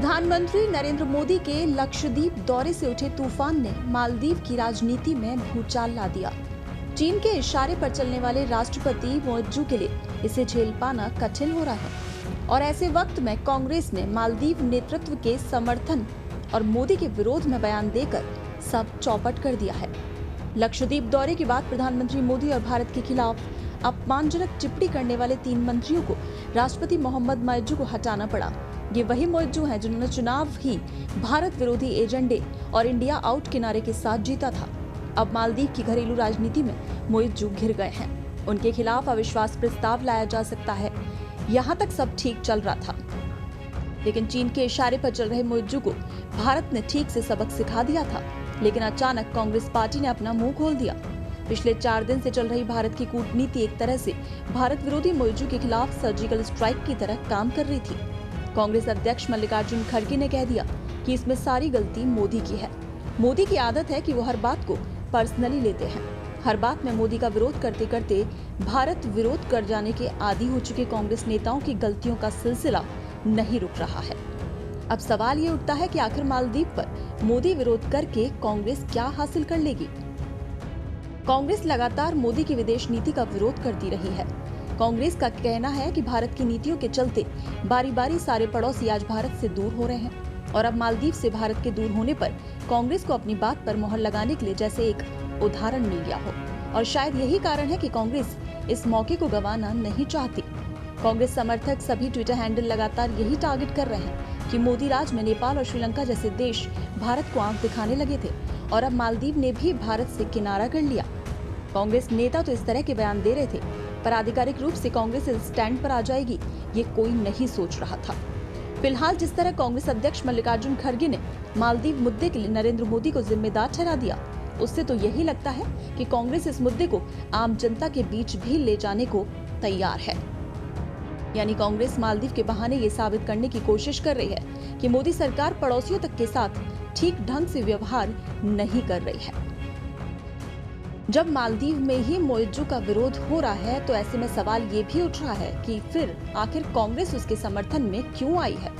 प्रधानमंत्री नरेंद्र मोदी के लक्षद्वीप दौरे से उठे तूफान ने मालदीव की राजनीति में भूचाल ला दिया। चीन के इशारे पर चलने वाले राष्ट्रपति मोइज्जू के लिए इसे झेल पाना कठिन हो रहा है और ऐसे वक्त में कांग्रेस ने मालदीव नेतृत्व के समर्थन और मोदी के विरोध में बयान देकर सब चौपट कर दिया है। लक्षद्वीप दौरे के बाद प्रधानमंत्री मोदी और भारत के खिलाफ अपमानजनक टिप्पणी करने वाले 3 मंत्रियों को राष्ट्रपति मोहम्मद मोइज्जू को हटाना पड़ा। ये वही मोइज्जू हैं जिन्होंने चुनाव ही भारत विरोधी एजेंडे और इंडिया आउट के नारे के साथ जीता था। अब मालदीव की घरेलू राजनीति में मोइज्जू घिर गए हैं। उनके खिलाफ अविश्वास प्रस्ताव लाया जा सकता है। यहाँ तक सब ठीक चल रहा था, लेकिन चीन के इशारे पर चल रहे मोइज्जू को भारत ने ठीक से सबक सिखा दिया था। लेकिन अचानक कांग्रेस पार्टी ने अपना मुंह खोल दिया। पिछले 4 दिन से चल रही भारत की कूटनीति एक तरह से भारत विरोधी मोइज्जू के खिलाफ सर्जिकल स्ट्राइक की तरह काम कर रही थी। कांग्रेस अध्यक्ष मल्लिकार्जुन खड़गे ने कह दिया कि इसमें सारी गलती मोदी की है। मोदी की आदत है कि वो हर बात को पर्सनली लेते हैं। हर बात में मोदी का विरोध करते करते भारत विरोध कर जाने के आदी हो चुके कांग्रेस नेताओं की गलतियों का सिलसिला नहीं रुक रहा है। अब सवाल ये उठता है कि आखिर मालदीव पर मोदी विरोध करके कांग्रेस क्या हासिल कर लेगी। कांग्रेस लगातार मोदी की विदेश नीति का विरोध करती रही है। कांग्रेस का कहना है कि भारत की नीतियों के चलते बारी बारी सारे पड़ोसी आज भारत से दूर हो रहे हैं और अब मालदीव से भारत के दूर होने पर कांग्रेस को अपनी बात पर मोहर लगाने के लिए जैसे एक उदाहरण मिल गया हो। और शायद यही कारण है कि कांग्रेस इस मौके को गंवाना नहीं चाहती। कांग्रेस समर्थक सभी ट्विटर हैंडल लगातार यही टारगेट कर रहे हैं कि मोदी राज में नेपाल और श्रीलंका जैसे देश भारत को आंख दिखाने लगे थे और अब मालदीव ने भी भारत से किनारा कर लिया। कांग्रेस नेता तो इस तरह के बयान दे रहे थे, पर आधिकारिक रूप से कांग्रेस इस स्टैंड पर आ जाएगी ये कोई नहीं सोच रहा था। फिलहाल जिस तरह कांग्रेस अध्यक्ष मल्लिकार्जुन खड़गे ने मालदीव मुद्दे के लिए नरेंद्र मोदी को जिम्मेदार ठहरा दिया, उससे तो यही लगता है कि कांग्रेस इस मुद्दे को आम जनता के बीच भी ले जाने को तैयार है। यानी कांग्रेस मालदीव के बहाने ये साबित करने की कोशिश कर रही है कि मोदी सरकार पड़ोसियों तक के साथ ठीक ढंग से व्यवहार नहीं कर रही है। जब मालदीव में ही मोइज्जू का विरोध हो रहा है तो ऐसे में सवाल ये भी उठ रहा है कि फिर आखिर कांग्रेस उसके समर्थन में क्यों आई है।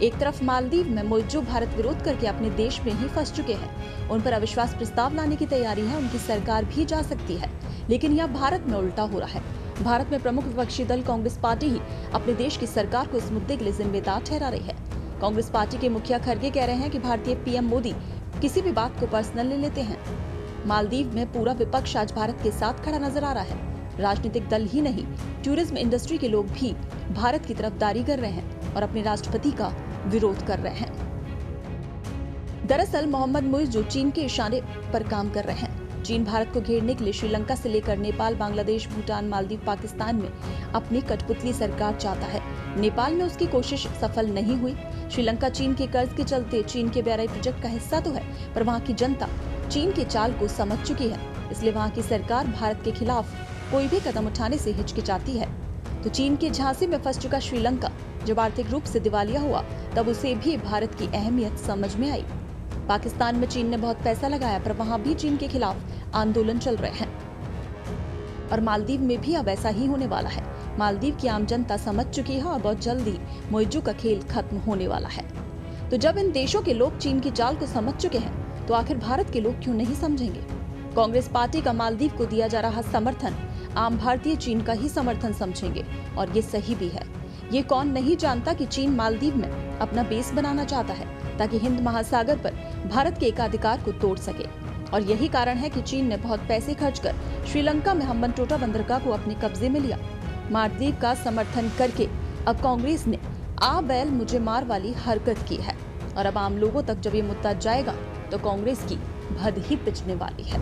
एक तरफ मालदीव में मोइज्जू भारत विरोध करके अपने देश में ही फंस चुके हैं। उन पर अविश्वास प्रस्ताव लाने की तैयारी है, उनकी सरकार भी जा सकती है। लेकिन यह भारत में उल्टा हो रहा है। भारत में प्रमुख विपक्षी दल कांग्रेस पार्टी ही अपने देश की सरकार को इस मुद्दे के लिए जिम्मेदार ठहरा रही है। कांग्रेस पार्टी के मुखिया खड़गे कह रहे हैं कि भारतीय पीएम मोदी किसी भी बात को पर्सनल ले लेते हैं। मालदीव में पूरा विपक्ष आज भारत के साथ खड़ा नजर आ रहा है। राजनीतिक दल ही नहीं, टूरिज्म इंडस्ट्री के लोग भी भारत की तरफदारी कर रहे हैं और अपने राष्ट्रपति का विरोध कर रहे हैं। दरअसल मोहम्मद मोइज्जू चीन के इशारे पर काम कर रहे हैं। चीन भारत को घेरने के लिए श्रीलंका से लेकर नेपाल, बांग्लादेश, भूटान, मालदीव, पाकिस्तान में अपनी कठपुतली सरकार चाहता है। नेपाल में उसकी कोशिश सफल नहीं हुई। श्रीलंका चीन के कर्ज के चलते चीन के BRI प्रोजेक्ट का हिस्सा तो है, पर वहाँ की जनता चीन के चाल को समझ चुकी है। इसलिए वहाँ की सरकार भारत के खिलाफ कोई भी कदम उठाने से हिचकिचाती है। तो चीन के झांसे में फंस चुका श्रीलंका जब आर्थिक रूप से दिवालिया हुआ तब उसे भी भारत की अहमियत समझ में आई। पाकिस्तान में चीन ने बहुत पैसा लगाया, पर वहाँ भी चीन के खिलाफ आंदोलन चल रहे हैं और मालदीव में भी अब ऐसा ही होने वाला है। मालदीव की आम जनता समझ चुकी है और बहुत जल्दी मोइज्जू का खेल खत्म होने वाला है। तो जब इन देशों के लोग चीन की चाल को समझ चुके हैं तो आखिर भारत के लोग क्यों नहीं समझेंगे। कांग्रेस पार्टी का मालदीव को दिया जा रहा समर्थन आम भारतीय चीन का ही समर्थन समझेंगे और ये सही भी है। ये कौन नहीं जानता कि चीन मालदीव में अपना बेस बनाना चाहता है ताकि हिंद महासागर पर भारत के एकाधिकार को तोड़ सके। और यही कारण है कि चीन ने बहुत पैसे खर्च कर श्रीलंका में हम्बनटोटा बंदरगाह को अपने कब्जे में लिया। मालदीव का समर्थन करके अब कांग्रेस ने आ बैल मुझे मार वाली हरकत की है और अब आम लोगों तक जब ये मुद्दा जाएगा तो कांग्रेस की भद ही पिचने वाली है।